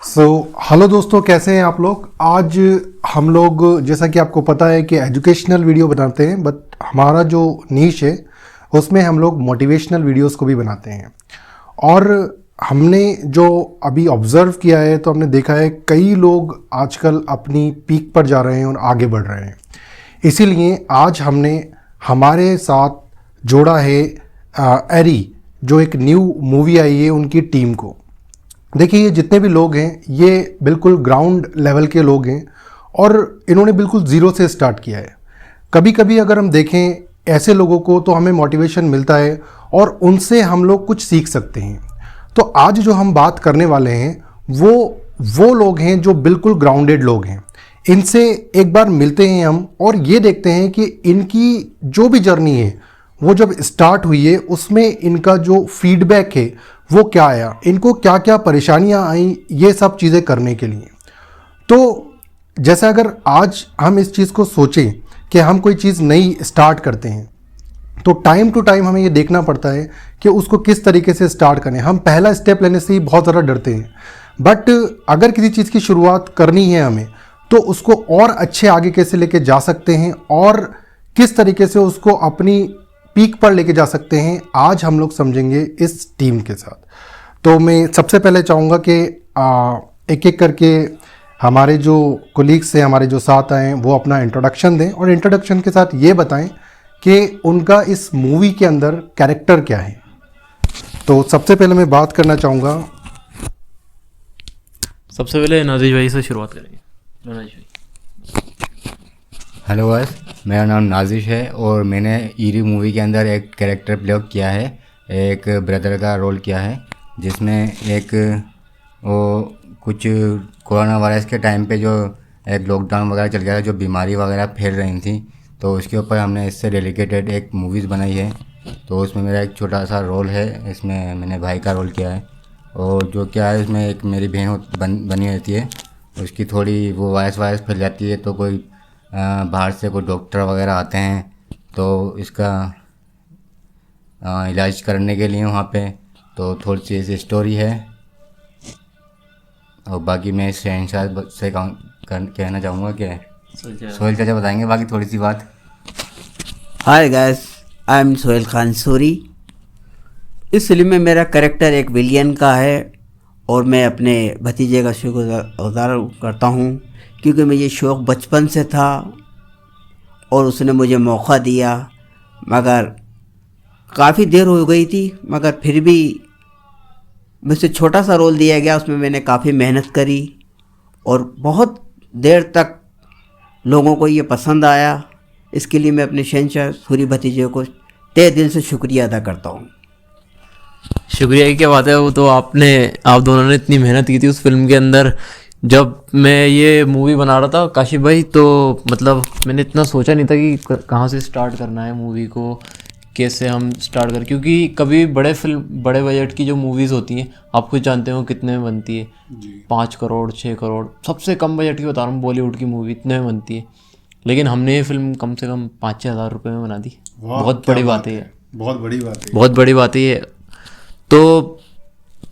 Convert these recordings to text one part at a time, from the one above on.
Hello दोस्तों, कैसे हैं आप लोग। आज हम लोग, जैसा कि आपको पता है कि एजुकेशनल वीडियो बनाते हैं, बट हमारा जो नीश है उसमें हम लोग मोटिवेशनल वीडियोस को भी बनाते हैं। और हमने जो अभी ऑब्ज़र्व किया है तो हमने देखा है कई लोग आजकल अपनी पीक पर जा रहे हैं और आगे बढ़ रहे हैं। इसीलिए आज हमने हमारे साथ जोड़ा है एरी, जो एक न्यू मूवी आई है, उनकी टीम को। देखिए, ये जितने भी लोग हैं ये बिल्कुल ग्राउंड लेवल के लोग हैं और इन्होंने बिल्कुल ज़ीरो से स्टार्ट किया है। कभी कभी अगर हम देखें ऐसे लोगों को तो हमें मोटिवेशन मिलता है और उनसे हम लोग कुछ सीख सकते हैं। तो आज जो हम बात करने वाले हैं वो लोग हैं जो बिल्कुल ग्राउंडेड लोग हैं। इनसे एक बार मिलते हैं हम और ये देखते हैं कि इनकी जो भी जर्नी है वो जब स्टार्ट हुई है उसमें इनका जो फीडबैक है वो क्या आया, इनको क्या क्या परेशानियां आई ये सब चीज़ें करने के लिए। तो जैसे अगर आज हम इस चीज़ को सोचें कि हम कोई चीज़ नई स्टार्ट करते हैं तो टाइम टू टाइम हमें ये देखना पड़ता है कि उसको किस तरीके से स्टार्ट करें। हम पहला स्टेप लेने से ही बहुत ज़्यादा डरते हैं, बट अगर किसी चीज़ की शुरुआत करनी है हमें तो उसको और अच्छे आगे कैसे लेके जा सकते हैं और किस तरीके से उसको अपनी पीक पर लेके जा सकते हैं, आज हम लोग समझेंगे इस टीम के साथ। तो मैं सबसे पहले चाहूँगा कि एक एक करके हमारे जो कोलीग्स हैं, हमारे जो साथ आए हैं, वो अपना इंट्रोडक्शन दें और इंट्रोडक्शन के साथ ये बताएं कि उनका इस मूवी के अंदर कैरेक्टर क्या है। तो सबसे पहले मैं बात करना चाहूँगा, सबसे पहले नाजिश भाई से शुरुआत करेंगे। नाजिश भाई। हेलो गाइस, मेरा नाम नाजिश है और मैंने ईरी मूवी के अंदर एक कैरेक्टर प्ले किया है, एक ब्रदर का रोल किया है, जिसमें एक वो कुछ कोरोना वायरस के टाइम पे जो एक लॉकडाउन वगैरह चल गया था, जो बीमारी वगैरह फैल रही थी, तो उसके ऊपर हमने इससे रिलेटेड एक मूवीज़ बनाई है। तो उसमें मेरा एक छोटा सा रोल है, इसमें मैंने भाई का रोल किया है। और जो क्या है, उसमें एक मेरी बहन बनी रहती है, उसकी थोड़ी वो वायरस फैल जाती है, तो कोई बाहर से कोई डॉक्टर वगैरह आते हैं तो इसका इलाज करने के लिए वहाँ पे, तो थोड़ी सी ऐसी स्टोरी है। और बाकी मैं शहनशाह से कहना चाहूँगा कि सोहेल चाचा बताएंगे बाकी थोड़ी सी बात। Hi guys, I am Sohail Khan Suri. इस फिल्म में मेरा कैरेक्टर एक विलियन का है और मैं अपने भतीजे का शुक्रगुजार करता हूँ, क्योंकि मुझे शौक़ बचपन से था और उसने मुझे मौका दिया। मगर काफ़ी देर हो गई थी, मगर फिर भी मुझसे छोटा सा रोल दिया गया, उसमें मैंने काफ़ी मेहनत करी और बहुत देर तक लोगों को ये पसंद आया। इसके लिए मैं अपने शहनशाह सूरी भतीजे को तहे दिल से शुक्रिया अदा करता हूँ। शुक्रिया की क्या बात है, वो तो आप दोनों ने इतनी मेहनत की थी उस फिल्म के अंदर। जब मैं ये मूवी बना रहा था काशिफ भाई, तो मतलब मैंने इतना सोचा नहीं था कि कहाँ से स्टार्ट करना है मूवी को, कैसे हम स्टार्ट करें, क्योंकि कभी बड़े बजट की जो मूवीज़ होती हैं आप खुद जानते हो कितने में बनती है, 5 करोड़ 6 करोड़, सबसे कम बजट की बता रहा हूँ, बॉलीवुड की मूवी इतने में बनती है। लेकिन हमने ये फिल्म कम से कम 5-6 हज़ार रुपये में बना दी। बहुत बड़ी बात है, बहुत बड़ी बात है, बहुत बड़ी बात है ये। तो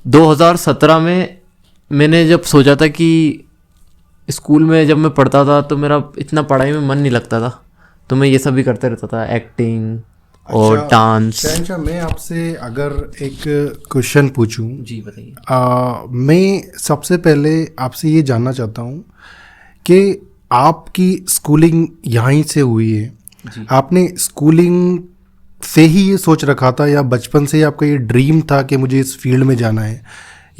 2017 में मैंने जब सोचा था कि स्कूल में जब मैं पढ़ता था तो मेरा इतना पढ़ाई में मन नहीं लगता था, तो मैं ये सब भी करते रहता था, एक्टिंग और डांस। अच्छा, मैं आपसे अगर एक क्वेश्चन पूछूं। जी बताइए। मैं सबसे पहले आपसे ये जानना चाहता हूँ कि आपकी स्कूलिंग यहीं से हुई है, आपने स्कूलिंग से ही ये सोच रखा था या बचपन से ही आपका ये ड्रीम था कि मुझे इस फील्ड में जाना है,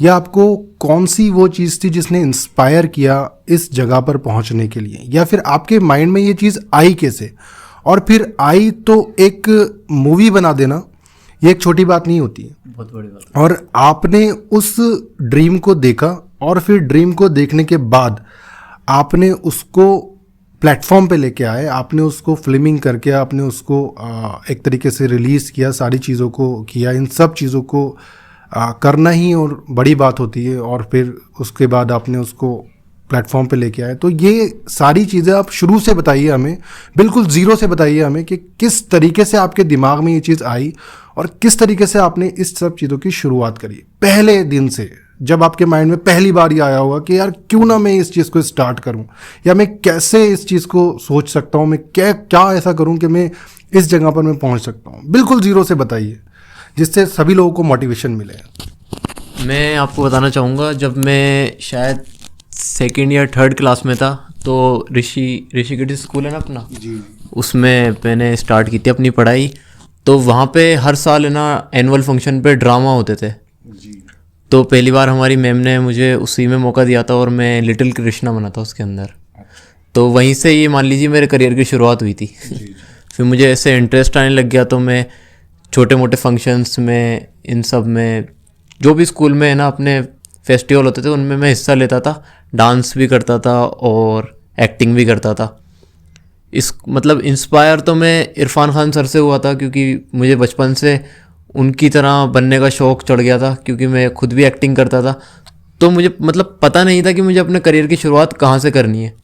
या आपको कौन सी वो चीज़ थी जिसने इंस्पायर किया इस जगह पर पहुंचने के लिए, या फिर आपके माइंड में ये चीज़ आई कैसे? और फिर आई तो एक मूवी बना देना ये एक छोटी बात नहीं होती है, बहुत बड़ी बात। और आपने उस ड्रीम को देखा और फिर ड्रीम को देखने के बाद आपने उसको प्लेटफॉर्म पे लेके आए, आपने उसको फिल्मिंग करके आपने उसको एक तरीके से रिलीज़ किया, सारी चीज़ों को किया। इन सब चीज़ों को करना ही और बड़ी बात होती है, और फिर उसके बाद आपने उसको प्लेटफॉर्म पे लेके आए। तो ये सारी चीज़ें आप शुरू से बताइए हमें, बिल्कुल ज़ीरो से बताइए हमें कि किस तरीके से आपके दिमाग में ये चीज़ आई और किस तरीके से आपने इस सब चीज़ों की शुरुआत करी पहले दिन से, जब आपके माइंड में पहली बार ये आया होगा कि यार क्यों ना मैं इस चीज़ को स्टार्ट करूं, या मैं कैसे इस चीज़ को सोच सकता हूं, मैं क्या क्या ऐसा करूं कि मैं इस जगह पर मैं पहुंच सकता हूं? बिल्कुल ज़ीरो से बताइए, जिससे सभी लोगों को मोटिवेशन मिले। मैं आपको बताना चाहूँगा, जब मैं शायद 2nd या 3rd क्लास में था तो ऋषिकेश स्कूल है ना अपना, उसमें मैंने स्टार्ट की थी अपनी पढ़ाई। तो वहाँ पे हर साल है ना एनुअल फंक्शन पे ड्रामा होते थे। तो पहली बार हमारी मैम ने मुझे उसी में मौका दिया था और मैं लिटिल कृष्णा बना था उसके अंदर। तो वहीं से ये मान लीजिए मेरे करियर की शुरुआत हुई थी। फिर मुझे ऐसे इंटरेस्ट आने लग गया, तो मैं छोटे मोटे फंक्शंस में, इन सब में, जो भी स्कूल में है ना अपने फेस्टिवल होते थे उनमें मैं हिस्सा लेता था, डांस भी करता था और एक्टिंग भी करता था। इस मतलब इंस्पायर तो मैं इरफान खान सर से हुआ था, क्योंकि मुझे बचपन से उनकी तरह बनने का शौक़ चढ़ गया था, क्योंकि मैं खुद भी एक्टिंग करता था। तो मुझे मतलब पता नहीं था कि मुझे अपने करियर की शुरुआत कहाँ से करनी है।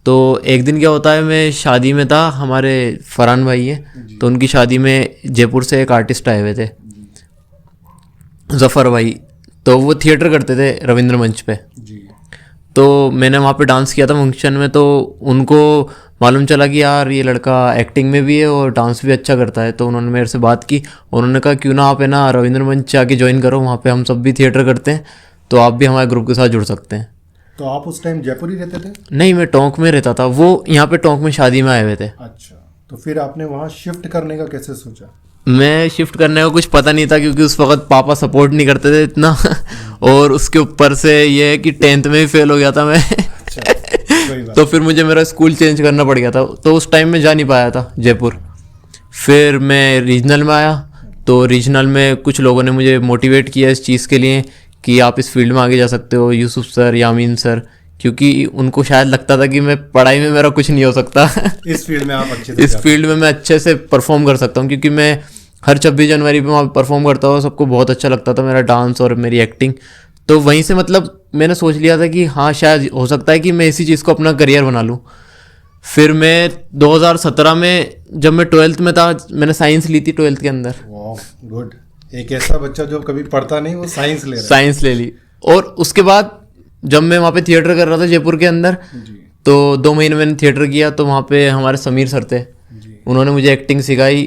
तो एक दिन क्या होता है, मैं शादी में था, हमारे फरहान भाई हैं, तो उनकी शादी में जयपुर से एक आर्टिस्ट आए हुए थे, ज़फ़र भाई। तो वो थिएटर करते थे रविंद्र मंच पे। तो मैंने वहाँ पे डांस किया था फंक्शन में। तो उनको मालूम चला कि यार ये लड़का एक्टिंग में भी है और डांस भी अच्छा करता है। तो उन्होंने मेरे से बात की, उन्होंने कहा क्यों ना आप है ना रविंद्र मंच आके ज्वाइन करो, वहाँ पे हम सब भी थिएटर करते हैं, तो आप भी हमारे ग्रुप के साथ जुड़ सकते हैं। तो आप उस टाइम जयपुर ही रहते थे? नहीं, मैं टोंक में रहता था, वो यहाँ पे टोंक में शादी में आए हुए थे। अच्छा, तो फिर आपने वहाँ शिफ्ट करने का कैसे सोचा? मैं शिफ्ट करने का कुछ पता नहीं था, क्योंकि उस वक्त पापा सपोर्ट नहीं करते थे इतना। और उसके ऊपर से ये है कि 10th में ही फेल हो गया था मैं। तो फिर मुझे मेरा स्कूल चेंज करना पड़ गया था, तो उस टाइम में जा नहीं पाया था जयपुर। फिर मैं रीजनल में आया, तो रीजनल में कुछ लोगों ने मुझे मोटिवेट किया इस चीज़ के लिए कि आप इस फील्ड में आगे जा सकते हो, यूसुफ सर, यामीन सर, क्योंकि उनको शायद लगता था कि मैं पढ़ाई में मेरा कुछ नहीं हो सकता। इस फील्ड में आप अच्छे से इस फील्ड में मैं अच्छे से परफॉर्म कर सकता हूँ, क्योंकि मैं हर 26 जनवरी पे वहाँ परफॉर्म करता हूँ, सबको बहुत अच्छा लगता था मेरा डांस और मेरी एक्टिंग। तो वहीं से मतलब मैंने सोच लिया था कि हाँ शायद हो सकता है कि मैं इसी चीज़ को अपना करियर बना लूँ। फिर मैं 2017 में जब मैं 12th में था, मैंने साइंस ली थी 12th के अंदर। वाह, गुड। एक ऐसा बच्चा जो कभी पढ़ता नहीं, वो साइंस ले रहा है। साइंस ले ली। और उसके बाद जब मैं वहाँ पे थिएटर कर रहा था जयपुर के अंदर, तो 2 महीने मैंने थिएटर किया। तो वहाँ पे हमारे समीर सर थे, उन्होंने मुझे एक्टिंग सिखाई।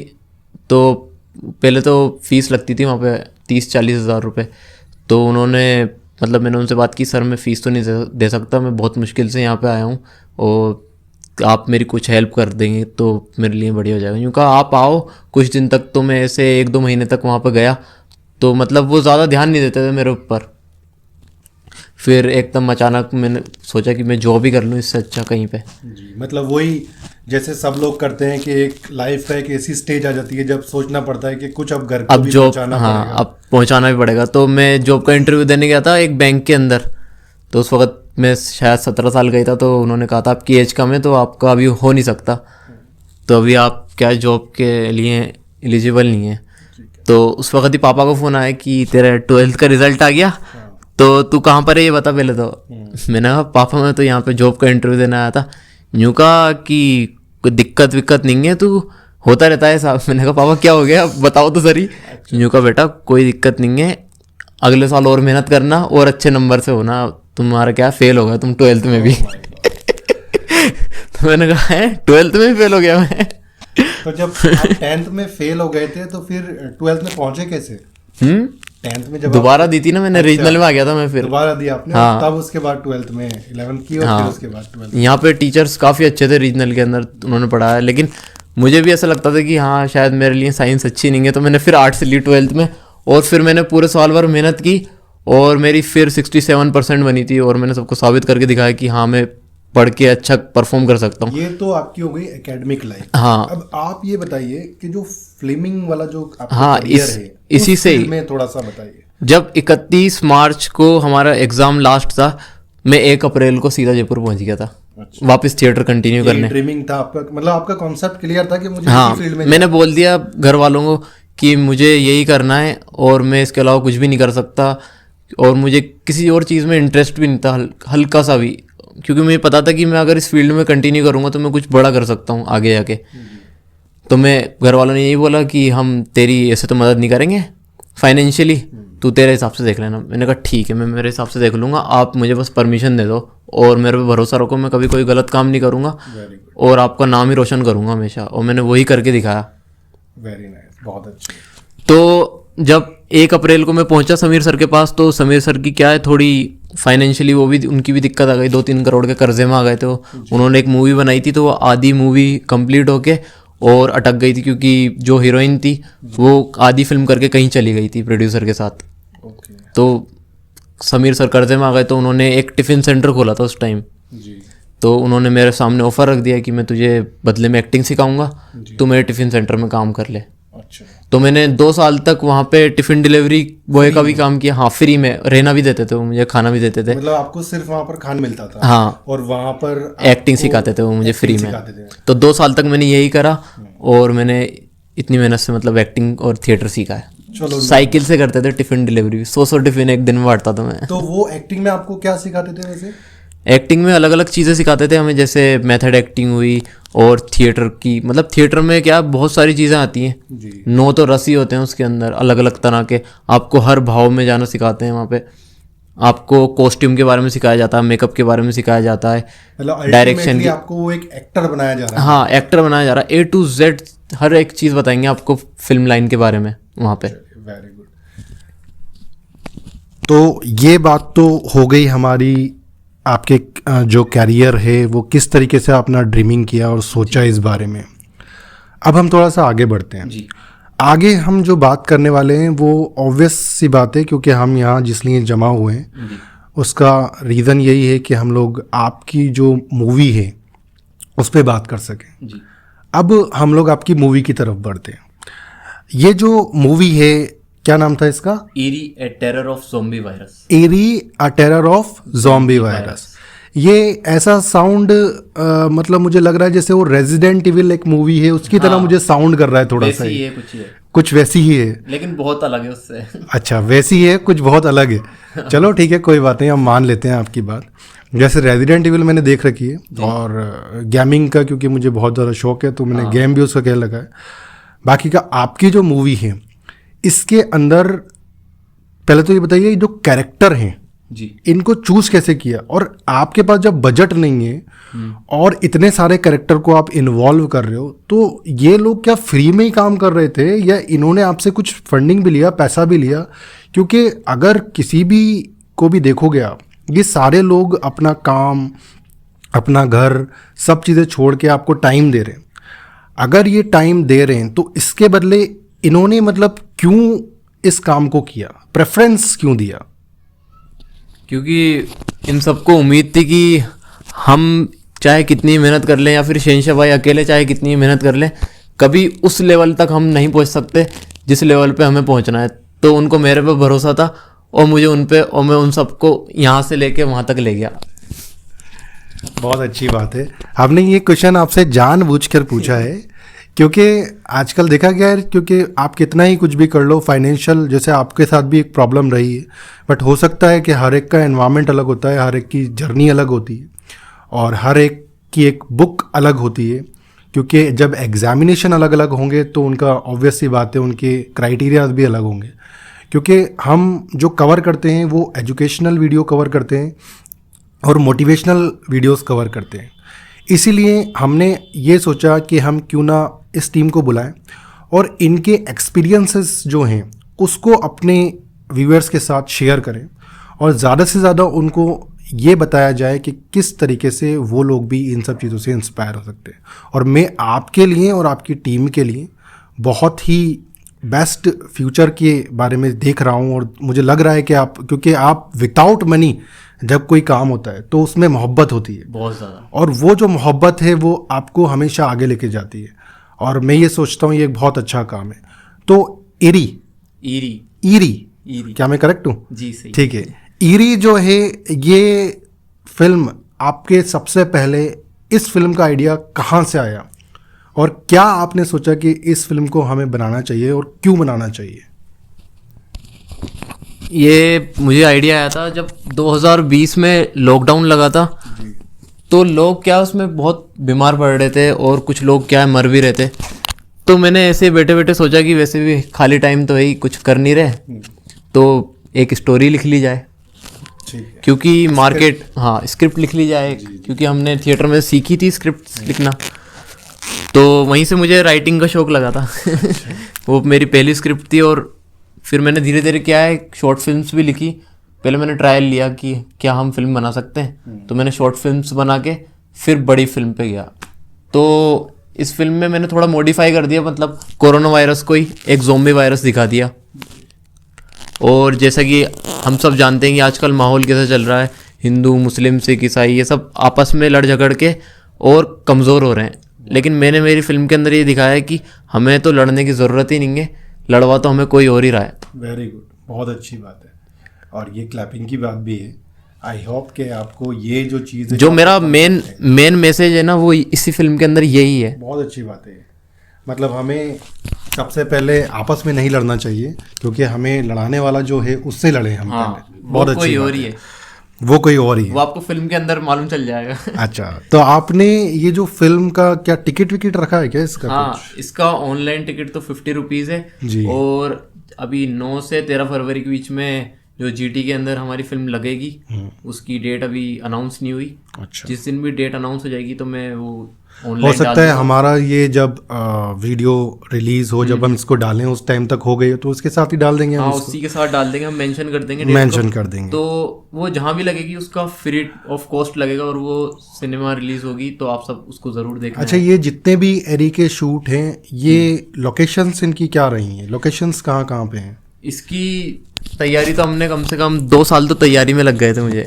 तो पहले तो फीस लगती थी वहाँ पे 30-40 हज़ार रुपये। तो उन्होंने मतलब मैंने उनसे बात की, सर मैं फ़ीस तो नहीं दे सकता, मैं बहुत मुश्किल से यहाँ पे आया हूँ और आप मेरी कुछ हेल्प कर देंगे तो मेरे लिए बढ़िया हो जाएगा। यूँ कहा आप आओ कुछ दिन तक। तो मैं ऐसे 1-2 महीने तक वहाँ पे गया, तो मतलब वो ज़्यादा ध्यान नहीं देते थे मेरे ऊपर। फिर एकदम अचानक मैंने सोचा कि मैं जॉब ही कर लूँ इससे अच्छा कहीं पे। जी, मतलब वही जैसे सब लोग करते हैं कि एक लाइफ का एक ऐसी स्टेज आ जाती है जब सोचना पड़ता है कि कुछ अब घर को अब भी जॉब, पहुंचाना हाँ पड़ेगा। अब पहुंचाना भी पड़ेगा। तो मैं जॉब का इंटरव्यू देने गया था एक बैंक के अंदर। तो उस वक्त मैं शायद 17 साल गई था। तो उन्होंने कहा था आपकी एज कम है तो आपका अभी हो नहीं सकता, तो अभी आप क्या जॉब के लिए एलिजिबल नहीं है। तो उस वक्त ही पापा को फ़ोन आया कि तेरा 12th का रिजल्ट आ गया, तो तू कहाँ पर है ये बता पहले। तो मैंने कहा पापा मैं तो यहाँ पे जॉब का इंटरव्यू देने आया था। यूँ कहा कि कोई दिक्कत विक्कत नहीं है, तू होता रहता है साहब। मैंने कहा पापा क्या हो गया बताओ तो सही। यूँ कहा बेटा कोई दिक्कत नहीं है, अगले साल और मेहनत करना और अच्छे नंबर से होना, तुम्हारा क्या फेल होगा तुम 12th में भी। तो मैंने कहा है 12th में फेल हो गया मैं। तो जब आप 10th में फेल हो गए थे तो फिर 12th में पहुंचे कैसे? 10th में जब दोबारा दी थी ना मैंने, रीजनल में आ गया था मैं फिर। दोबारा दी आपने? हाँ। तब उसके बाद 12th में 11th की और हाँ। फिर उसके बाद 12th। यहाँ पे टीचर्स काफ़ी अच्छे थे रीजनल के अंदर, उन्होंने पढ़ाया। लेकिन मुझे भी ऐसा लगता था कि हाँ शायद मेरे लिए साइंस अच्छी नहीं है, तो मैंने फिर आर्ट्स ली 12th में। और फिर मैंने पूरे साल भर मेहनत की और मेरी फिर 67% बनी थी। और मैंने सबको साबित करके दिखाया कि हाँ मैं पढ़ के अच्छा परफॉर्म कर सकता हूँ। ये तो आपकी हो गई एकेडमिक लाइफ। हाँ। अब आप ये बताइए कि जो फिल्मिंग वाला जो आपका हाँ, करियर है, इसी उस से ही फील्ड में थोड़ा सा बताइए। जब 31 मार्च को हमारा एग्ज़ाम लास्ट था, मैं 1 अप्रैल को सीधा जयपुर पहुंच गया था। अच्छा। वापस थिएटर कंटिन्यू करने। ड्रीमिंग था आपका, मतलब आपका कॉन्सेप्ट क्लियर था कि मुझे हाँ, इसी फील्ड में मैंने बोल दिया घर वालों को कि मुझे यही करना है और मैं इसके अलावा कुछ भी नहीं कर सकता। और मुझे किसी और चीज़ में इंटरेस्ट भी नहीं था, हल्का सा भी, क्योंकि मुझे पता था कि मैं अगर इस फील्ड में कंटिन्यू करूँगा तो मैं कुछ बड़ा कर सकता हूँ आगे जाके। तो मैं घर वालों ने यही बोला कि हम तेरी ऐसे तो मदद नहीं करेंगे फाइनेंशियली, तू तेरे हिसाब से देख लेना। मैंने कहा ठीक है, मैं मेरे हिसाब से देख लूँगा, आप मुझे बस परमिशन दे दो और मेरे पे भरोसा रखो, मैं कभी कोई गलत काम नहीं करूँगा और आपका नाम ही रोशन करूँगा हमेशा। और मैंने वही करके दिखाया। वेरी नाइस, बहुत अच्छा। तो जब 1 अप्रैल को मैं पहुंचा समीर सर के पास, तो समीर सर की क्या है, थोड़ी फाइनेंशियली वो भी, उनकी भी दिक्कत आ गई, 2-3 करोड़ के कर्जे में आ गए थे वो। उन्होंने एक मूवी बनाई थी, तो वो आधी मूवी कंप्लीट होके और अटक गई थी, क्योंकि जो हीरोइन थी वो आधी फिल्म करके कहीं चली गई थी प्रोड्यूसर के साथ। तो समीर सर कर्जे में आ गए, तो उन्होंने एक टिफ़िन सेंटर खोला था उस टाइम। तो उन्होंने मेरे सामने ऑफर रख दिया कि मैं तुझे बदले में एक्टिंग सिखाऊंगा, तू मेरे टिफ़िन सेंटर में काम कर ले। अच्छा। तो मैंने 2 साल तक वहाँ पे टिफ़िन डिलीवरी बॉय का भी काम किया। हाँ, फ्री में, रहना भी देते थे वो मुझे, खाना भी देते थे। मतलब आपको सिर्फ वहाँ पर खाना मिलता था? हाँ, और वहाँ पर एक्टिंग सिखाते थे वो मुझे फ्री में। सिखाते थे। तो 2 साल तक मैंने यही करा और मैंने इतनी मेहनत से मतलब एक्टिंग और थिएटर सीखा है। चलो, साइकिल से करते थे टिफ़िन डिलीवरी, 100 टिफ़िन एक दिन में बांटता था मैं। तो वो एक्टिंग में आपको क्या सिखाते थे वैसे? एक्टिंग में अलग अलग चीज़ें सिखाते थे हमें, जैसे मेथड एक्टिंग हुई और थिएटर की, मतलब थिएटर में क्या बहुत सारी चीज़ें आती हैं। 9 तो रस ही होते हैं उसके अंदर, अलग अलग तरह के। आपको हर भाव में जाना सिखाते हैं वहाँ पे। आपको कॉस्ट्यूम के बारे में सिखाया जाता है, मेकअप के बारे में सिखाया जाता है, मतलब डायरेक्शन अल्टीमेटली आपको वो एक एक्टर बनाया जा रहा है। हाँ, एक्टर बनाया जा रहा है। A to Z हर एक चीज़ बताएंगे आपको फिल्म लाइन के बारे में वहाँ पे। Very good. तो ये बात तो हो गई हमारी, आपके जो कैरियर है वो किस तरीके से आपने ड्रीमिंग किया और सोचा इस बारे में। अब हम थोड़ा सा आगे बढ़ते हैं जी। आगे हम जो बात करने वाले हैं वो ऑब्वियस सी बात है, क्योंकि हम यहाँ जिसलिए जमा हुए हैं उसका रीज़न यही है कि हम लोग आपकी जो मूवी है उस पर बात कर सकें। जी। अब हम लोग आपकी मूवी की तरफ बढ़ते हैं। ये जो मूवी है, क्या नाम था इसका? Eerie a terror of zombie virus. Eerie a terror of zombie virus. ये ऐसा साउंड मतलब मुझे लग रहा है जैसे वो रेजिडेंट इविल एक मूवी है उसकी तरह मुझे साउंड कर रहा है थोड़ा सा। वैसी है, कुछ वैसी ही है, लेकिन बहुत अलग है उससे। अच्छा, वैसी है, कुछ बहुत अलग है। चलो ठीक है, कोई बात नहीं, हम मान लेते हैं आपकी बात। जैसे रेजिडेंट इविल मैंने देख रखी है और गेमिंग का क्योंकि मुझे बहुत ज़्यादा शौक है तो मैंने गेम भी उसका खेल रखा है। बाकी का आपकी जो मूवी है इसके अंदर पहले तो ये बताइए जो कैरेक्टर हैं जी, इनको चूज कैसे किया, और आपके पास जब बजट नहीं है और इतने सारे कैरेक्टर को आप इन्वॉल्व कर रहे हो, तो ये लोग क्या फ्री में ही काम कर रहे थे या इन्होंने आपसे कुछ फंडिंग भी लिया, पैसा भी लिया? क्योंकि अगर किसी भी को भी देखोगे आप, ये सारे लोग अपना काम, अपना घर, सब चीज़ें छोड़ के आपको टाइम दे रहे हैं। अगर ये टाइम दे रहे हैं तो इसके बदले इन्होंने मतलब क्यों इस काम को किया, प्रेफरेंस क्यों दिया? क्योंकि इन सबको उम्मीद थी कि हम चाहे कितनी मेहनत कर लें या फिर शहंशाह भाई अकेले चाहे कितनी मेहनत कर लें, कभी उस लेवल तक हम नहीं पहुंच सकते जिस लेवल पे हमें पहुंचना है। तो उनको मेरे पे भरोसा था और मुझे उन पे, और मैं उन सबको यहाँ से लेके वहाँ तक ले गया। बहुत अच्छी बात है, हमने ये क्वेश्चन आपसे जानबूझकर पूछा है क्योंकि आजकल देखा गया है, क्योंकि आप कितना ही कुछ भी कर लो, फाइनेंशियल जैसे आपके साथ भी एक प्रॉब्लम रही है, बट हो सकता है कि हर एक का एनवायरनमेंट अलग होता है, हर एक की जर्नी अलग होती है और हर एक की एक बुक अलग होती है। क्योंकि जब एग्जामिनेशन अलग अलग होंगे तो उनका ऑब्वियस सी बात है, उनके क्राइटेरियाज भी अलग होंगे। क्योंकि हम जो कवर करते हैं वो एजुकेशनल वीडियो कवर करते हैं और मोटिवेशनल वीडियोस कवर करते हैं, इसीलिए हमने ये सोचा कि हम क्यों ना इस टीम को बुलाएं और इनके एक्सपीरियंसेस जो हैं उसको अपने व्यूअर्स के साथ शेयर करें और ज़्यादा से ज़्यादा उनको ये बताया जाए कि किस तरीके से वो लोग भी इन सब चीज़ों से इंस्पायर हो सकते हैं। और मैं आपके लिए और आपकी टीम के लिए बहुत ही बेस्ट फ्यूचर के बारे में देख रहा हूँ और मुझे लग रहा है कि आप, क्योंकि आप विदाउट मनी जब कोई काम होता है तो उसमें मोहब्बत होती है बहुत ज़्यादा, और वो जो मोहब्बत है वो आपको हमेशा आगे लेके जाती है और मैं ये सोचता हूँ ये एक बहुत अच्छा काम है। तो ईरी क्या मैं करेक्ट हूँ? जी सही, ठीक है। ईरी जो है ये फिल्म आपके सबसे पहले इस फिल्म का आइडिया कहाँ से आया और क्या आपने सोचा कि इस फिल्म को हमें बनाना चाहिए और क्यों बनाना चाहिए? ये मुझे आइडिया आया था जब 2020 में लॉकडाउन लगा था, तो लोग क्या उसमें बहुत बीमार पड़ रहे थे और कुछ लोग क्या मर भी रहे थे। तो मैंने ऐसे बैठे बैठे सोचा कि वैसे भी खाली टाइम तो है ही, कुछ कर नहीं रहे, तो एक स्टोरी लिख ली जाए, ठीक है। क्योंकि मार्केट, हाँ स्क्रिप्ट लिख ली जाए, क्योंकि हमने थिएटर में सीखी थी स्क्रिप्ट लिखना, तो वहीं से मुझे राइटिंग का शौक लगा था। वो मेरी पहली स्क्रिप्ट थी, और फिर मैंने धीरे धीरे क्या है शॉर्ट फिल्म्स भी लिखी। पहले मैंने ट्रायल लिया कि क्या हम फिल्म बना सकते हैं, तो मैंने शॉर्ट फिल्म्स बना के फिर बड़ी फिल्म पे गया। तो इस फिल्म में मैंने थोड़ा मॉडिफाई कर दिया, मतलब कोरोना वायरस को ही एक ज़ॉम्बी वायरस दिखा दिया। और जैसा कि हम सब जानते हैं कि आजकल माहौल कैसा चल रहा है, हिंदू मुस्लिम सिख ईसाई ये सब आपस में लड़ झगड़ के और कमज़ोर हो रहे हैं। लेकिन मैंने मेरी फिल्म के अंदर ये दिखाया है कि हमें तो लड़ने की ज़रूरत ही नहीं है, लड़वा तो हमें कोई और ही रहा है। वेरी गुड, बहुत अच्छी बात है। और ये क्लैपिंग की बात भी है। आई होप कि आपको ये जो चीज़ जो मेरा मेन मैसेज है ना, वो इसी फिल्म के अंदर यही है। बहुत अच्छी बात है। मतलब हमें सबसे पहले आपस में नहीं लड़ना चाहिए, क्योंकि हमें लड़ाने वाला जो है उससे लड़े हम पहले। बहुत अच्छी कोई बात और ही है, वो कोई और ही है। वो आपको फिल्म के अंदर मालूम चल जाएगा। अच्छा, तो आपने ये जो फिल्म का क्या टिकट विकेट रखा है क्या इसका? हाँ, इसका ऑनलाइन टिकट तो 50 रुपीज़ है जी। और अभी 9 से 13 फरवरी के बीच में जो जीटी के अंदर हमारी फिल्म लगेगी, उसकी डेट अभी अनाउंस नहीं हुई। अच्छा, जिस दिन भी डेट अनाउंस हो जाएगी तो मैं वो हो ऑनलाइन सकता है हमारा ये जब वीडियो रिलीज हो, जब हम इसको डालें उस टाइम तक हो गई, तो उसके साथ ही डाल देंगे हम हाँ इसको। उसी के साथ डाल देंगे, हम मेंशन कर देंगे, date मेंशन को। कर देंगे। तो वो जहाँ भी लगेगी उसका फ्री ऑफ कॉस्ट लगेगा, और वो सिनेमा रिलीज होगी, तो आप सब उसको ज़रूर देखना। अच्छा, ये जितने भी एरी के शूट हैं, ये लोकेशंस इनकी क्या रही हैं? लोकेशंस कहाँ कहाँ पे हैं? इसकी तैयारी तो हमने कम से कम 2 साल तो तैयारी में लग गए थे मुझे।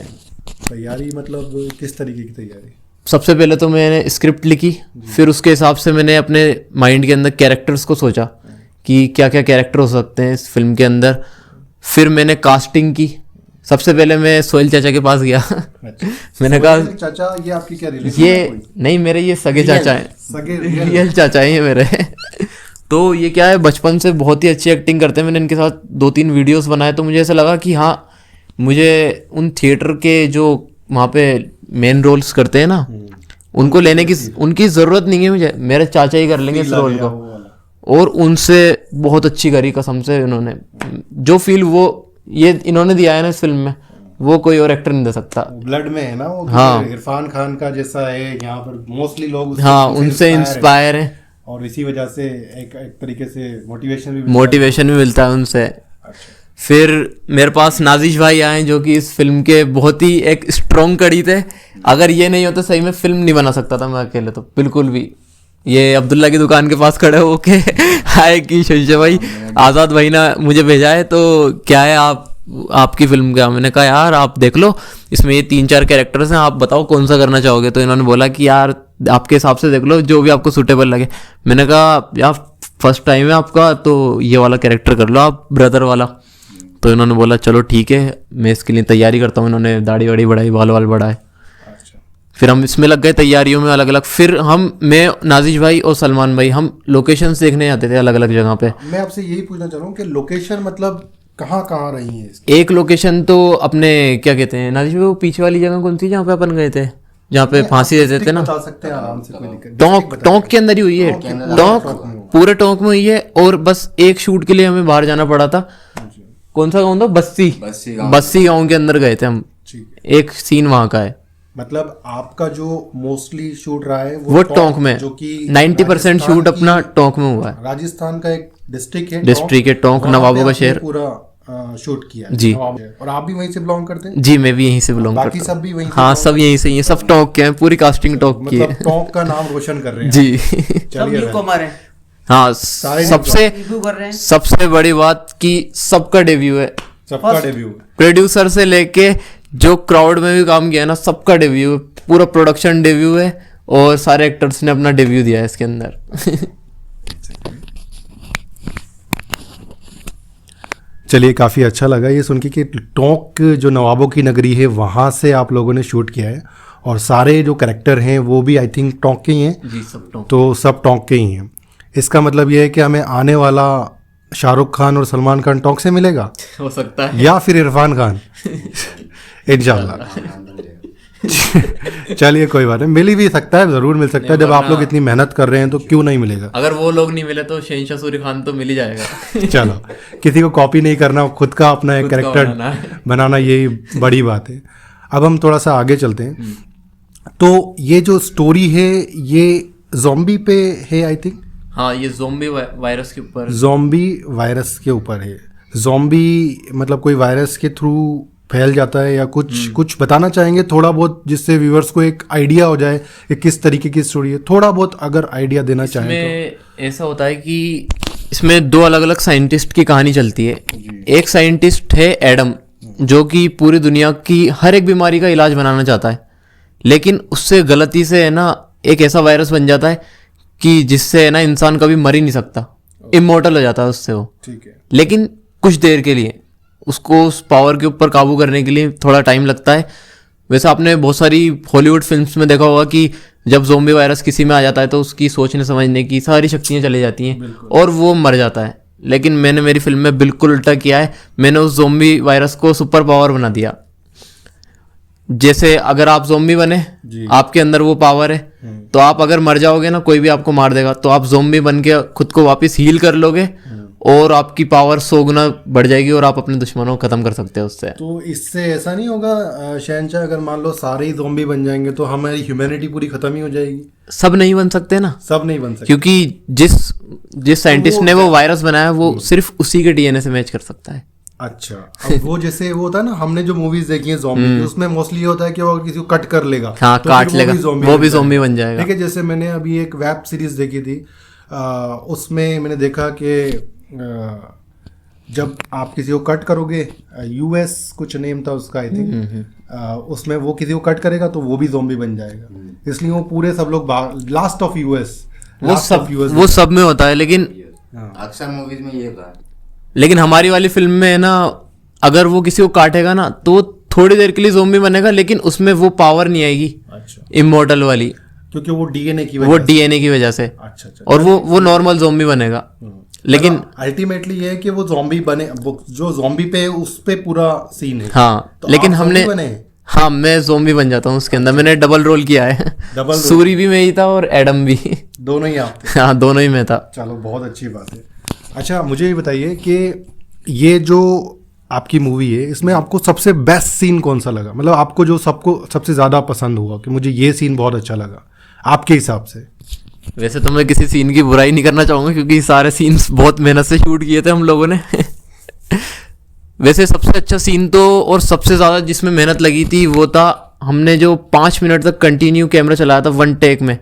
तैयारी मतलब किस तरीके की तैयारी? सबसे पहले तो मैंने स्क्रिप्ट लिखी, फिर उसके हिसाब से मैंने अपने माइंड के अंदर कैरेक्टर्स को सोचा कि क्या क्या कैरेक्टर हो सकते हैं इस फिल्म के अंदर। फिर मैंने कास्टिंग की। सबसे पहले मैं सोहेल चाचा के पास गया। मैंने कहा चाचा, ये आपकी क्या रिलेशन? ये नहीं, मेरे ये सगे चाचा हैं, सगे रियल चाचा हैं ये मेरे। तो ये क्या है, बचपन से बहुत ही अच्छी एक्टिंग करते हैं। मैंने इनके साथ 2-3 वीडियोस बनाए, तो मुझे ऐसा लगा कि हाँ, मुझे उन थिएटर के जो वहाँ पे मेन रोल्स करते हैं ना, उनको लेने की उनकी ज़रूरत नहीं है मुझे, मेरे चाचा ही कर लेंगे इस रोल को। और उनसे बहुत अच्छी करी कसम से उन्होंने। जो फील वो ये इन्होंने दिया है ना इस फिल्म में, वो कोई और एक्टर नहीं दे सकता। ब्लड में है ना वो। हाँ, इरफान खान का जैसा है यहाँ पर मोस्टली लोग हाँ उनसे इंस्पायर है, और इसी वजह से एक तरीके से मोटिवेशन भी मिलता है उनसे। अच्छा। फिर मेरे पास नाजिश भाई आए, जो कि इस फिल्म के बहुत ही एक स्ट्रॉन्ग कड़ी थे। अगर ये नहीं होता सही में फिल्म नहीं बना सकता था मैं अकेले, तो बिल्कुल भी। ये अब्दुल्ला की दुकान के पास खड़े होके हाय कि शंशे भाई, आज़ाद भाई ने मुझे भेजा है, तो क्या है आपकी फिल्म का? मैंने कहा यार आप देख लो, इसमें ये 3-4 कैरेक्टर्स हैं, आप बताओ कौन सा करना चाहोगे। तो इन्होंने बोला कि यार आपके हिसाब से देख लो, जो भी आपको सूटेबल लगे। मैंने कहा यार फर्स्ट टाइम है आपका, तो ये वाला कैरेक्टर कर लो आप, ब्रदर वाला। तो इन्होंने बोला चलो ठीक है, मैं इसके लिए तैयारी करता हूँ। इन्होंने दाढ़ी वाड़ी बढ़ाई, बाल वाल बढ़ाए। फिर हम इसमें लग गए तैयारियों में अलग अलग। फिर मैं नाजिश भाई और सलमान भाई, हम लोकेशंस देखने जाते थे अलग अलग जगह पे। मैं आपसे यही पूछना चाह रहा हूँ कि लोकेशन मतलब कहाँ कहाँ रही है? एक लोकेशन तो अपने क्या कहते हैं नाजिश भाई, वो पीछे वाली जगह कौन सी जहाँ पे अपन गए थे, जहाँ पे फांसी देते थे ना? बता सकते हैं आराम से, कोई दिक्कत। टोंक के अंदर ही हुई है। टोंक पूरे टोंक में हुई है, और बस एक शूट के लिए हमें बाहर जाना पड़ा था। कौन सा गाँव था? बस्सी गाँव के अंदर गए थे हम। एक सीन वहाँ का है। मतलब आपका जो मोस्टली शूट रहा है वो टोंक में, जो कि 90% शूट अपना टोंक में हुआ है। राजस्थान का एक डिस्ट्रिक्ट है टोंक, नवाबों का शहर। पूरा शूट किया है जी। और आप भी वहीं से बिलोंग करते हैं? जी, मैं भी यहीं से बिलोंग करता बाकी हूँ। सब भी वहीं से? हाँ, सब यहीं से ही हैं, सब टोंक के हैं, पूरी कास्टिंग टोंक की है। मतलब टोंक का नाम रोशन कर रहे हैं जी। चलिए भाई। हाँ, सबसे बड़ी बात कि सबका डेब्यू है, सबका डेब्यू। प्रोड्यूसर से लेके जो क्राउड में भी काम किया है ना, सबका डेब्यू है, पूरा प्रोडक्शन डेब्यू है, और सारे एक्टर्स ने अपना डेब्यू दिया है इसके अंदर। चलिए, काफ़ी अच्छा लगा ये सुन के कि टोंक जो नवाबों की नगरी है वहाँ से आप लोगों ने शूट किया है, और सारे जो कैरेक्टर हैं वो भी आई थिंक टोंक के ही हैं। जी, सब टोंक। तो सब टोंक के ही हैं। इसका मतलब ये है कि हमें आने वाला शाहरुख खान और सलमान खान टोंक से मिलेगा, हो सकता है, या फिर इरफान खान। इंशाल्लाह। चलिए कोई बात नहीं, मिल ही भी सकता है, ज़रूर मिल सकता है। जब आप लोग इतनी मेहनत कर रहे हैं तो क्यों नहीं मिलेगा। अगर वो लोग नहीं मिले तो शहनशाह सूरी खान तो मिल ही जाएगा। चलो, किसी को कॉपी नहीं करना, खुद का अपना एक खुद का कैरेक्टर बनाना, यही बड़ी बात है। अब हम थोड़ा सा आगे चलते हैं। तो ये जो स्टोरी है ये ज़ॉम्बी पे है आई थिंक। हाँ, ये ज़ॉम्बी वायरस के ऊपर। ज़ॉम्बी वायरस के ऊपर है। ज़ॉम्बी मतलब कोई वायरस के थ्रू फैल जाता है या कुछ बताना चाहेंगे थोड़ा बहुत, जिससे व्यूअर्स को एक आइडिया हो जाए कि किस तरीके की स्टोरी है, थोड़ा बहुत अगर आइडिया देना चाहें तो। इसमें ऐसा होता है कि इसमें दो अलग अलग साइंटिस्ट की कहानी चलती है। एक साइंटिस्ट है एडम, जो कि पूरी दुनिया की हर एक बीमारी का इलाज बनाना चाहता है, लेकिन उससे गलती से है ना एक ऐसा वायरस बन जाता है कि जिससे है ना इंसान कभी मर ही नहीं सकता, इमोर्टल हो जाता है उससे वो। ठीक है। लेकिन कुछ देर के लिए उसको उस पावर के ऊपर काबू करने के लिए थोड़ा टाइम लगता है। वैसे आपने बहुत सारी हॉलीवुड फिल्म्स में देखा होगा कि जब ज़ॉम्बी वायरस किसी में आ जाता है तो उसकी सोचने समझने की सारी शक्तियाँ चली जाती हैं और वो मर जाता है। लेकिन मैंने मेरी फिल्म में बिल्कुल उल्टा किया है, मैंने उस ज़ॉम्बी वायरस को सुपर पावर बना दिया। जैसे अगर आप ज़ॉम्बी बने, आपके अंदर वो पावर है, तो आप अगर मर जाओगे ना, कोई भी आपको मार देगा, तो आप ज़ॉम्बी बन के खुद को वापस हील कर लोगे और आपकी पावर 100 गुना बढ़ जाएगी और आप अपने दुश्मनों को खत्म कर सकते हो उससे। तो इससे ऐसा नहीं होगा शहनशाह, अगर मान लो सारे ही ज़ॉम्बी बन जाएंगे तो हमारी ह्यूमैनिटी पूरी खत्म ही हो जाएगी? सब नहीं बन सकते ना, सब नहीं बन सकते, क्योंकि जिस साइंटिस्ट ने वो वायरस बनाया वो सिर्फ उसी के डीएनए से मैच कर सकता है। अच्छा, अब वो जैसे वो होता है ना, हमने जो मूवीज देखी है ज़ॉम्बी की, उसमें मोस्टली ये होता है कि वो अगर किसी को कट कर लेगा, हाँ, तो काट फिर लेगा, वो भी ज़ॉम्बी बन जाएगा। ठीक है। जैसे मैंने अभी एक वेब सीरीज देखी थी, उसमें मैंने देखा कि जब आप किसी को कट करोगे, यूएस कुछ नेम था उसका आई थिंक, उसमें वो किसी को कट करेगा तो वो भी ज़ॉम्बी बन जाएगा, इसलिए वो पूरे सब लोग लास्ट ऑफ यूएस, वो सब में होता है। लेकिन अक्सर मूवीज में ये होता है। लेकिन हमारी वाली फिल्म में है ना, अगर वो किसी को काटेगा ना तो थोड़ी देर के लिए ज़ॉम्बी बनेगा, लेकिन उसमें वो पावर नहीं आएगी। अच्छा। इमॉर्टल वाली, क्योंकि वो डीएनए की वजह से। अच्छा अच्छा। और वो नॉर्मल ज़ॉम्बी बनेगा। लेकिन अल्टीमेटली ये है कि वो ज़ॉम्बी बने, जो ज़ॉम्बी पे है उस पे पूरा सीन है। हाँ, तो लेकिन आप हमने ज़ॉम्बी बने? हाँ, मैं ज़ॉम्बी बन जाता हूँ उसके अंदर। मैंने डबल रोल किया है, डबल रोल? सूरी भी मैं ही था और एडम भी। दोनों ही आप थे? हाँ, दोनों ही मैं था। चलो, बहुत अच्छी बात है। अच्छा, मुझे ये बताइए कि ये जो आपकी मूवी है, इसमें आपको सबसे बेस्ट सीन कौन सा लगा? मतलब आपको जो सबसे ज़्यादा पसंद हुआ कि मुझे ये सीन बहुत अच्छा लगा आपके हिसाब से? वैसे तो मैं किसी सीन की बुराई नहीं करना चाहूँगा, क्योंकि सारे सीन्स बहुत मेहनत से शूट किए थे हम लोगों ने। वैसे सबसे अच्छा सीन तो, और सबसे ज़्यादा जिसमें मेहनत लगी थी, वो था हमने जो 5 मिनट तक कंटिन्यू कैमरा चलाया था वन टेक में।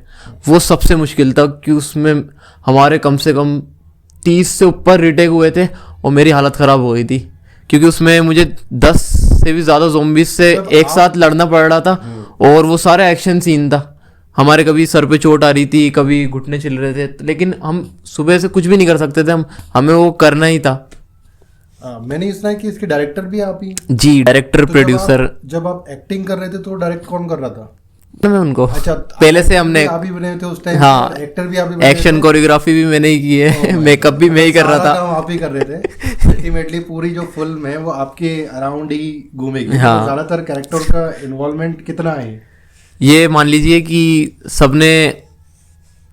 वो सबसे मुश्किल था, कि उसमें हमारे कम से कम 30 से ऊपर रीटेक हुए थे और मेरी हालत ख़राब हो गई थी, क्योंकि उसमें मुझे 10 से भी ज़्यादा ज़ॉम्बीज से एक साथ लड़ना पड़ रहा था। और वो सारा एक्शन सीन था, हमारे कभी सर पे चोट आ रही थी, कभी घुटने छिल रहे थे, लेकिन हम सुबह से कुछ भी नहीं कर सकते थे, हमें वो करना ही था। मैंने सुना है कि इसके डायरेक्टर भी आप ही? जी, डायरेक्टर प्रोड्यूसर। जब आप एक्टिंग कर रहे थे तो डायरेक्ट कौन कर रहा था? मैं उनको अच्छा, पहले से हमने, आप ही बने थे उस टाइम? हाँ, एक्टर भी आप ही बने एक्शन कोरियोग्राफी भी मैंने ही की है, मेकअप भी मैं ही कर रहा था। आप ही कर रहे थे। अल्टीमेटली पूरी जो फिल्म है वो आपके अराउंड ही घूमेगी। हाँ। तो ज्यादातर कैरेक्टर का इन्वॉल्वमेंट कितना है? ये मान लीजिए कि सबने,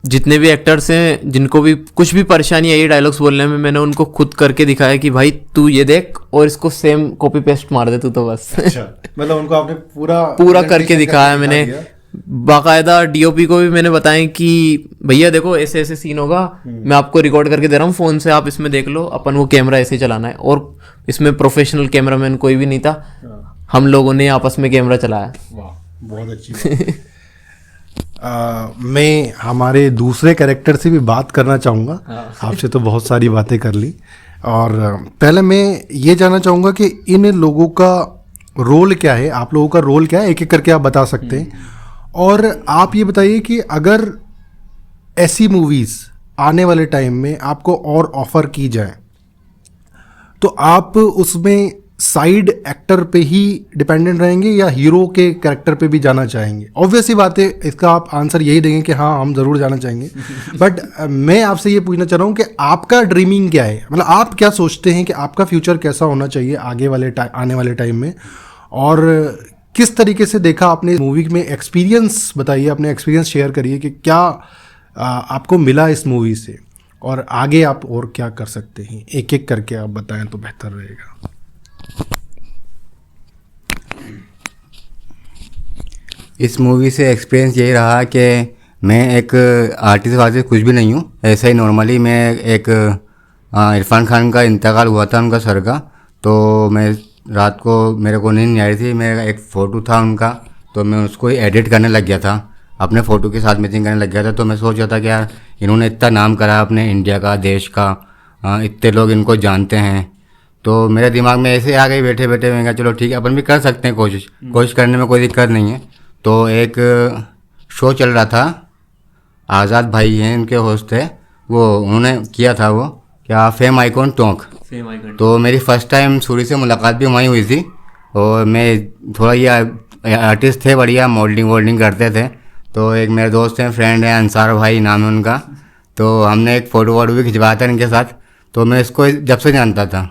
जितने भी एक्टर्स हैं, जिनको भी कुछ भी परेशानी आई डायलॉग्स बोलने में, मैंने उनको खुद करके दिखाया कि भाई तू ये देख और इसको सेम कॉपी पेस्ट मार दे तू, तो बस। अच्छा, मतलब उनको आपने पूरा करके दिखाया मैंने। बाकायदा डीओपी को भी मैंने बताया कि भैया देखो ऐसे ऐसे सीन होगा, मैं आपको रिकॉर्ड करके दे रहा हूँ फ़ोन से, आप इसमें देख लो, अपन वो कैमरा ऐसे चलाना है। और इसमें प्रोफेशनल कैमरामैन कोई भी नहीं था, हम लोगों ने आपस में कैमरा चलाया। वाह, बहुत अच्छी बात। मैं हमारे दूसरे कैरेक्टर से भी बात करना चाहूँगा। आपसे तो बहुत सारी बातें कर ली, और पहले मैं ये जानना चाहूँगा कि इन लोगों का रोल क्या है, आप लोगों का रोल क्या है, एक एक करके आप बता सकते हैं। और आप ये बताइए कि अगर ऐसी मूवीज़ आने वाले टाइम में आपको और ऑफ़र की जाए तो आप उसमें साइड एक्टर पे ही डिपेंडेंट रहेंगे या हीरो के कैरेक्टर पे भी जाना चाहेंगे? ऑब्वियसली बात है, इसका आप आंसर यही देंगे कि हाँ हम ज़रूर जाना चाहेंगे। बट मैं आपसे ये पूछना चाह रहा हूँ कि आपका ड्रीमिंग क्या है? मतलब आप क्या सोचते हैं कि आपका फ्यूचर कैसा होना चाहिए आने वाले टाइम में, और किस तरीके से देखा आपने मूवी में, एक्सपीरियंस बताइए, अपने एक्सपीरियंस शेयर करिए कि क्या आपको मिला इस मूवी से और आगे आप और क्या कर सकते हैं, एक एक करके आप बताएं तो बेहतर रहेगा। इस मूवी से एक्सपीरियंस यही रहा कि मैं एक आर्टिस्ट वार्टिस्ट कुछ भी नहीं हूँ, ऐसा ही नॉर्मली मैं एक इरफान खान का इंतकाल हुआ था उनका सर का, तो मैं रात को मेरे को नींद नहीं आ रही थी, मेरा एक फ़ोटो था उनका, तो मैं उसको एडिट करने लग गया था, अपने फ़ोटो के साथ मैचिंग करने लग गया था। तो मैं सोच रहा था कि यार इन्होंने इतना नाम करा अपने इंडिया का, देश का, इतने लोग इनको जानते हैं, तो मेरे दिमाग में ऐसे आ गई बैठे बैठे, मैं कहा चलो ठीक है अपन भी कर सकते हैं कोशिश करने में कोई दिक्कत नहीं है। तो एक शो चल रहा था, आज़ाद भाई हैं उनके होस्ट थे, वो उन्होंने किया था वो क्या फेम आइकॉन टॉक, तो मेरी फ़र्स्ट टाइम सूरी से मुलाकात भी वहीं हुई थी। और मैं थोड़ा ये आर्टिस्ट थे बढ़िया, मॉडलिंग वॉडलिंग करते थे, तो एक मेरे दोस्त हैं, फ्रेंड हैं, अंसार भाई नाम है उनका, तो हमने एक फ़ोटो वोटो भी खिंचवाया था इनके साथ। तो मैं इसको जब से जानता था,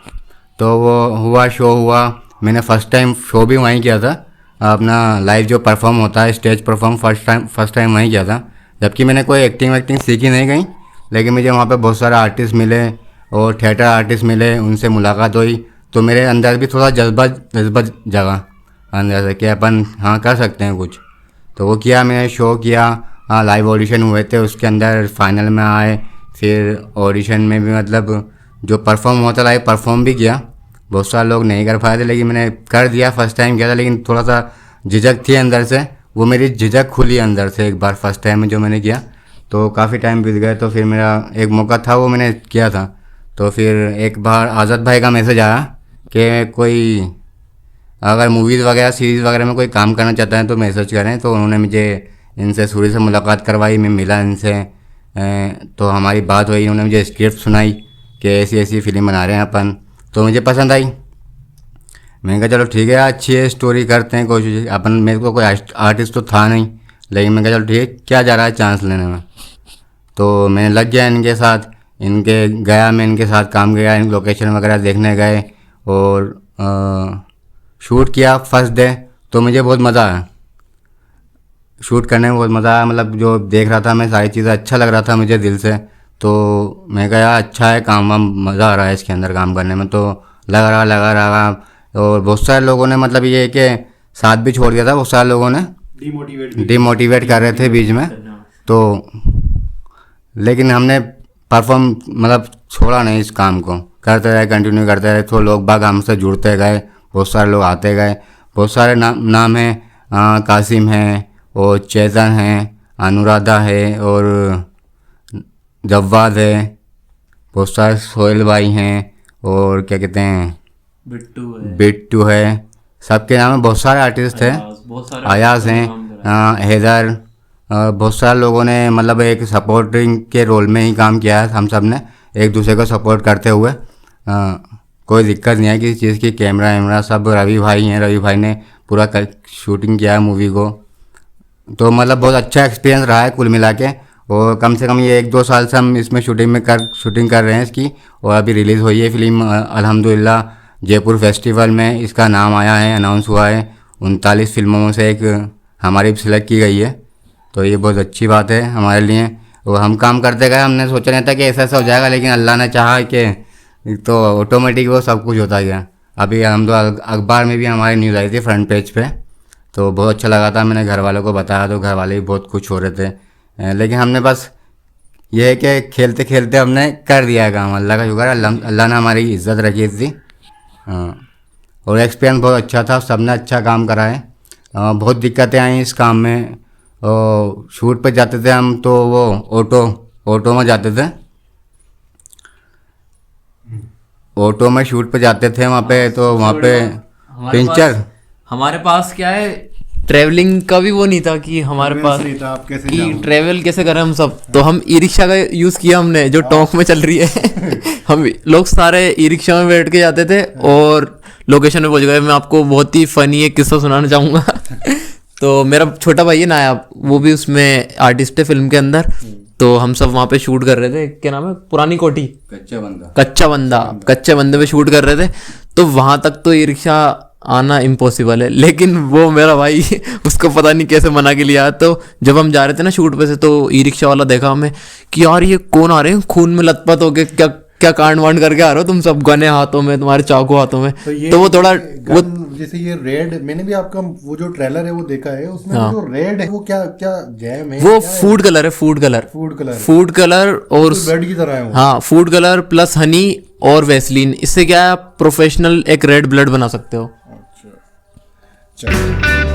तो वो हुआ, शो हुआ, मैंने फ़र्स्ट टाइम शो भी वहीं किया था, अपना लाइव जो परफॉर्म होता है स्टेज परफॉर्म फर्स्ट टाइम वहीं किया था। जबकि मैंने कोई एक्टिंग वैक्टिंग सीखी नहीं कहीं, लेकिन मुझे वहाँ पे बहुत सारे आर्टिस्ट मिले और थिएटर आर्टिस्ट मिले, उनसे मुलाकात हुई, तो मेरे अंदर भी थोड़ा जज्बा जगा अंदर से कि अपन हाँ कर सकते हैं कुछ। तो वो किया, मैंने शो किया, हाँ लाइव ऑडिशन हुए थे, उसके अंदर फाइनल में आए, फिर ऑडिशन में भी मतलब जो परफॉर्म होता लाइव परफॉर्म भी किया। बहुत सारे लोग नहीं कर पाए थे, लेकिन मैंने कर दिया, फर्स्ट टाइम किया था, लेकिन थोड़ा सा झिझक थी अंदर से, वो मेरी झिझक खुली अंदर से एक बार फर्स्ट टाइम में जो मैंने किया। तो काफ़ी टाइम बीत गए, तो फिर मेरा एक मौका था वो मैंने किया था। तो फिर एक बार आज़ाद भाई का मैसेज आया कि कोई अगर मूवीज़ वगैरह सीरीज़ वगैरह में कोई काम करना चाहता है तो मैसेज करें। तो उन्होंने मुझे इनसे सूरी से मुलाकात करवाई, मैं मिला इनसे, तो हमारी बात हुई, उन्होंने मुझे स्क्रिप्ट सुनाई कि ऐसी ऐसी फिल्म बना रहे हैं अपन, तो मुझे पसंद आई। मैंने कहा चलो ठीक है, अच्छी है स्टोरी, करते हैं कोशिश अपन। मेरे को कोई आर्टिस्ट तो था नहीं, लेकिन मैं कहा चलो ठीक है, क्या जा रहा है चांस लेने में। तो मैं लग गया इनके साथ, इनके गया, मैं इनके साथ काम किया, इन लोकेशन वगैरह देखने गए और शूट किया फर्स्ट डे। तो मुझे बहुत मज़ा आया, शूट करने में बहुत मज़ा आया, मतलब जो देख रहा था मैं सारी चीज़ें अच्छा लग रहा था मुझे दिल से। तो मैं कहा अच्छा है काम वाम, मज़ा आ रहा है इसके अंदर काम करने में, तो लगा रहा। और बहुत सारे लोगों ने मतलब ये कि साथ भी छोड़ दिया था, बहुत सारे लोगों ने डिमोटिवेट कर रहे थे बीच में, तो लेकिन हमने परफॉर्म मतलब छोड़ा नहीं, इस काम को करते रहे, कंटिन्यू करते रहे। तो लोग बाग हमसे जुड़ते गए, बहुत सारे लोग आते गए, बहुत सारे नाम हैं, कासिम हैं और चेतन हैं, अनुराधा है और जव्वाद है, बहुत सारे सोहेल भाई हैं और क्या कहते हैं बिट्टू है, सबके नाम में बहुत सारे आर्टिस्ट हैं, अयाज हैं, हैदर, बहुत सारे लोगों ने मतलब एक सपोर्टिंग के रोल में ही काम किया है। हम सब ने एक दूसरे को सपोर्ट करते हुए, कोई दिक्कत नहीं है किसी चीज़ की, कैमरा वैमरा सब रवि भाई हैं, रवि भाई ने पूरा शूटिंग किया है मूवी को। तो मतलब बहुत अच्छा एक्सपीरियंस रहा है कुल मिला के। और कम से कम ये 1-2 साल से हम इसमें शूटिंग कर रहे हैं इसकी, और अभी रिलीज़ हुई है फिल्म अल्हम्दुलिल्लाह। जयपुर फेस्टिवल में इसका नाम आया है, अनाउंस हुआ है, 39 फिल्मों में से एक हमारी सिलेक्ट की गई है, तो ये बहुत अच्छी बात है हमारे लिए। और हम काम करते गए, हमने सोचा नहीं था कि ऐसा हो जाएगा, लेकिन अल्लाह ने चाहा कि तो ऑटोमेटिक वो सब कुछ होता गया। अभी हम तो अखबार में भी हमारी न्यूज़ आई थी फ्रंट पेज पे, तो बहुत अच्छा लगा था। मैंने घर वालों को बताया तो घर वाले भी बहुत खुश हो रहे थे, लेकिन हमने बस ये है कि खेलते खेलते हमने कर दिया काम, अल्लाह का शुक्र, अल्लाह ने हमारी इज़्ज़त रखी थी। और एक्सपीरियंस बहुत अच्छा था, सबने अच्छा काम करा है। बहुत दिक्कतें आई इस काम में, और शूट पे जाते थे हम तो वो ऑटो में जाते थे, ऑटो में शूट पे जाते थे वहाँ पे, तो वहाँ पे पिंचर हमारे पास क्या है, ट्रैवलिंग का भी वो नहीं था कि हमारे पास कि ट्रैवल कैसे करें हम सब, तो हम ई रिक्शा का यूज़ किया हमने, जो टॉक में चल रही है। हम लोग सारे ई रिक्शा में बैठ के जाते थे और लोकेशन में पहुंच गए। मैं आपको बहुत ही फनी एक किस्सा सुनाना चाहूँगा। तो मेरा छोटा भाई है नायाब, वो भी उसमें आर्टिस्ट है फिल्म के अंदर, तो हम सब वहाँ पे शूट कर रहे थे, क्या नाम है, पुरानी कोठी, कच्चे बंदे पे शूट कर रहे थे। तो वहाँ तक तो ई रिक्शा आना इम्पॉसिबल है, लेकिन वो मेरा भाई उसको पता नहीं कैसे मना के लिया। तो जब हम जा रहे थे ना शूट पे से, तो ई रिक्शा वाला देखा हमें कि यार ये कौन आ रहे हैं खून में लथपथ होके, क्या क्या कांड वांड करके आ रहे हो तुम सब, गने हाथों में, तुम्हारे चाकू हाथों में। तो वो थोड़ा वो जैसे ये रेड, मैंने भी आपका वो जो ट्रेलर है वो देखा है, उसमें जो रेड है वो क्या क्या जैम है, वो फूड कलर है, फूड कलर और ब्लड की तरह है वो। हाँ, फूड कलर प्लस हनी और वैसलीन, इससे क्या है आप प्रोफेशनल एक रेड ब्लड बना सकते हो। चलो